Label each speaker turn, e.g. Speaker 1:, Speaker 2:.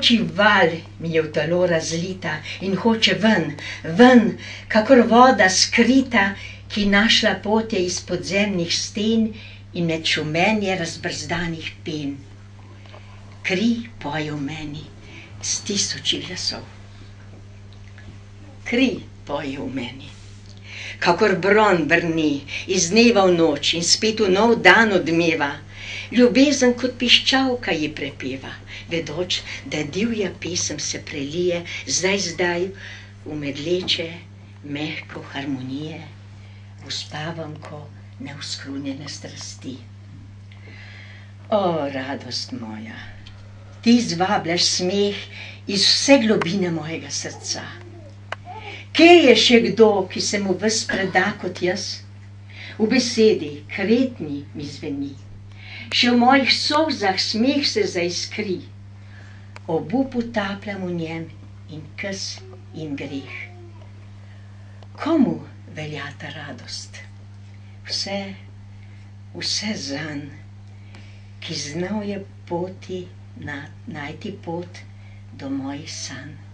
Speaker 1: Vroči val mi je v telo razlita in hoče ven, ven, kakor voda skrita, ki našla pot je iz podzemnih sten in med šumenje razbrzdanih pen. Kri poje v meni s tisoči glasov. Kri poje v meni, kakor bron brni iz dneva v noč in spet v nov dan odmeva. Ljubezen kot piščalka ji prepeva, vedoč, da divja pesem se prelije zdaj v medleče, mehko harmonije, v spavanko neusklonjene strasti. O, radost moja, ti zvabljaš smeh iz vse globine mojega srca. Kje je še kdo, ki se mu ves preda kot jaz? V besedi kretni mi zveni, še v mojih solzah smeh se zaiskri. Obup utapljam v njem in kez in greh. Komu velja ta radost? Vse zanj, ki znal je najti pot do mojih sanj.